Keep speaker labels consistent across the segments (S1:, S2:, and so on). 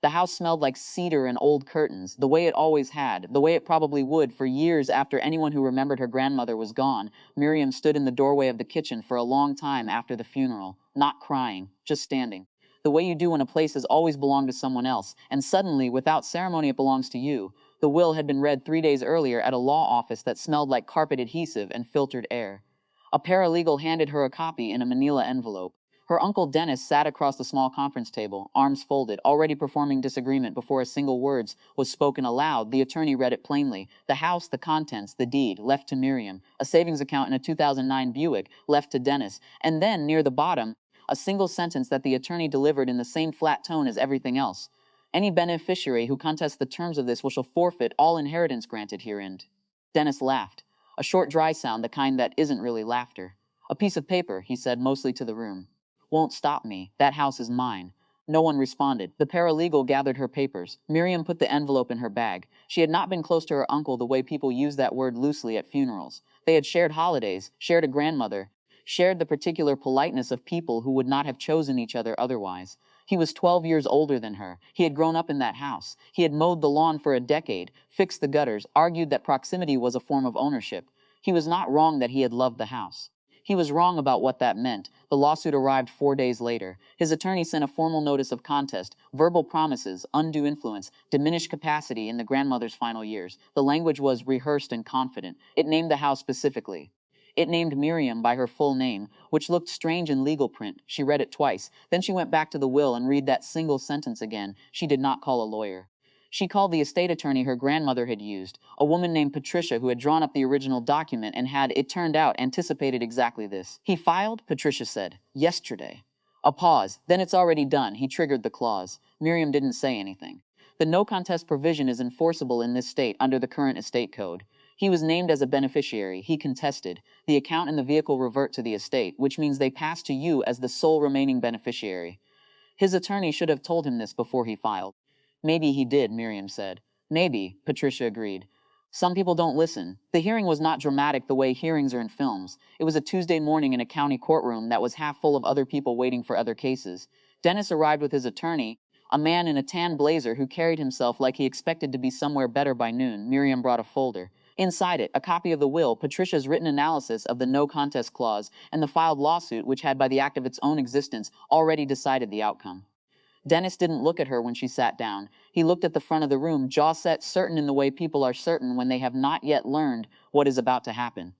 S1: The house smelled like cedar and old curtains, the way it always had, the way it probably would for years after anyone who remembered her grandmother was gone. Miriam stood in the doorway of the kitchen for a long time after the funeral, not crying, just standing. The way you do when a place has always belonged to someone else, and suddenly, without ceremony, it belongs to you. The will had been read 3 days earlier at a law office that smelled like carpet adhesive and filtered air. A paralegal handed her a copy in a manila envelope. Her uncle Dennis sat across the small conference table, arms folded, already performing disagreement before a single word was spoken aloud. The attorney read it plainly. The house, the contents, the deed, left to Miriam. A savings account in a 2009 Buick, left to Dennis. And then, near the bottom, a single sentence that the attorney delivered in the same flat tone as everything else. Any beneficiary who contests the terms of this shall forfeit all inheritance granted herein. Dennis laughed. A short, dry sound, the kind that isn't really laughter. A piece of paper, he said, mostly to the room. Won't stop me. That house is mine. No one responded. The paralegal gathered her papers. Miriam put the envelope in her bag. She had not been close to her uncle the way people use that word loosely at funerals. They had shared holidays, shared a grandmother, shared the particular politeness of people who would not have chosen each other otherwise. He was 12 years older than her. He had grown up in that house. He had mowed the lawn for a decade, fixed the gutters, argued that proximity was a form of ownership. He was not wrong that he had loved the house. He was wrong about what that meant. The lawsuit arrived 4 days later. His attorney sent a formal notice of contest, verbal promises, undue influence, diminished capacity in the grandmother's final years. The language was rehearsed and confident. It named the house specifically. It named Miriam by her full name, which looked strange in legal print. She read it twice. Then she went back to the will and read that single sentence again. She did not call a lawyer. She called the estate attorney her grandmother had used, a woman named Patricia who had drawn up the original document and had, it turned out, anticipated exactly this. He filed, Patricia said, yesterday. A pause. Then it's already done. He triggered the clause. Miriam didn't say anything. The no contest provision is enforceable in this state under the current estate code. He was named as a beneficiary. He contested. The account and the vehicle revert to the estate, which means they pass to you as the sole remaining beneficiary. His attorney should have told him this before he filed. Maybe he did, Miriam said. Maybe, Patricia agreed. Some people don't listen. The hearing was not dramatic the way hearings are in films. It was a Tuesday morning in a county courtroom that was half full of other people waiting for other cases. Dennis arrived with his attorney, a man in a tan blazer who carried himself like he expected to be somewhere better by noon. Miriam brought a folder. Inside it, a copy of the will, Patricia's written analysis of the no contest clause, and the filed lawsuit which had by the act of its own existence already decided the outcome. Dennis didn't look at her when she sat down. He looked at the front of the room, jaw set, certain in the way people are certain when they have not yet learned what is about to happen.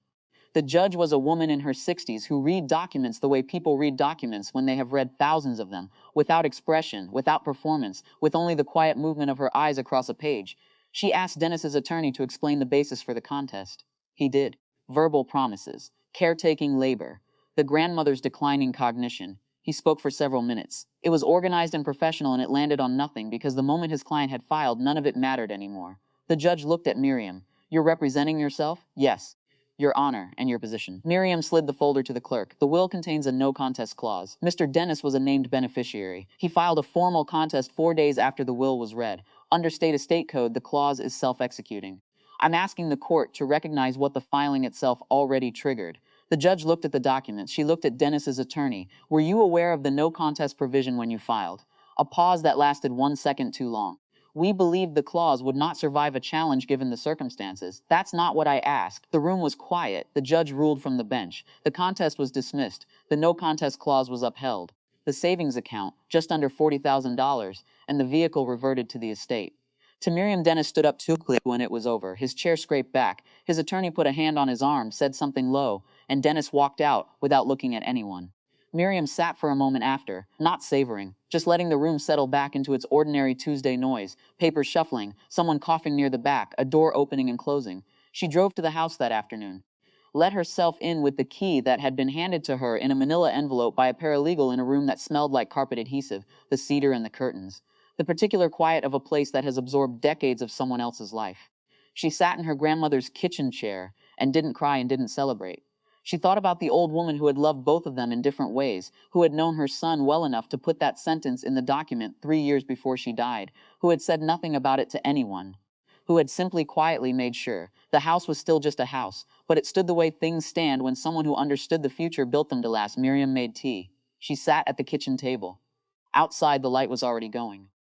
S1: The judge was a woman in her 60s who read documents the way people read documents when they have read thousands of them, without expression, without performance, with only the quiet movement of her eyes across a page. She asked Dennis's attorney to explain the basis for the contest. He did. Verbal promises, caretaking labor, the grandmother's declining cognition. He spoke for several minutes. It was organized and professional, and it landed on nothing because the moment his client had filed, none of it mattered anymore. The judge looked at Miriam. You're representing yourself? Yes. Your honor and your position. Miriam slid the folder to the clerk. The will contains a no contest clause. Mr. Dennis was a named beneficiary. He filed a formal contest 4 days after the will was read. Under state estate code, the clause is self-executing. I'm asking the court to recognize what the filing itself already triggered. The judge looked at the documents. She looked at Dennis's attorney. Were you aware of the no contest provision when you filed? A pause that lasted 1 second too long. We believed the clause would not survive a challenge given the circumstances. That's not what I asked. The room was quiet. The judge ruled from the bench. The contest was dismissed. The no contest clause was upheld. The savings account, just under $40,000, and the vehicle reverted to the estate. To Miriam, Dennis stood up too quickly when it was over. His chair scraped back. His attorney put a hand on his arm, said something low, and Dennis walked out without looking at anyone. Miriam sat for a moment after, not savoring, just letting the room settle back into its ordinary Tuesday noise, papers shuffling, someone coughing near the back, a door opening and closing. She drove to the house that afternoon, let herself in with the key that had been handed to her in a manila envelope by a paralegal in a room that smelled like carpet adhesive, the cedar and the curtains, the particular quiet of a place that has absorbed decades of someone else's life. She sat in her grandmother's kitchen chair and didn't cry and didn't celebrate. She thought about the old woman who had loved both of them in different ways, who had known her son well enough to put that sentence in the document 3 years before she died, who had said nothing about it to anyone, who had simply quietly made sure. The house was still just a house, but it stood the way things stand when someone who understood the future built them to last. Miriam made tea. She sat at the kitchen table. Outside, the light was already going.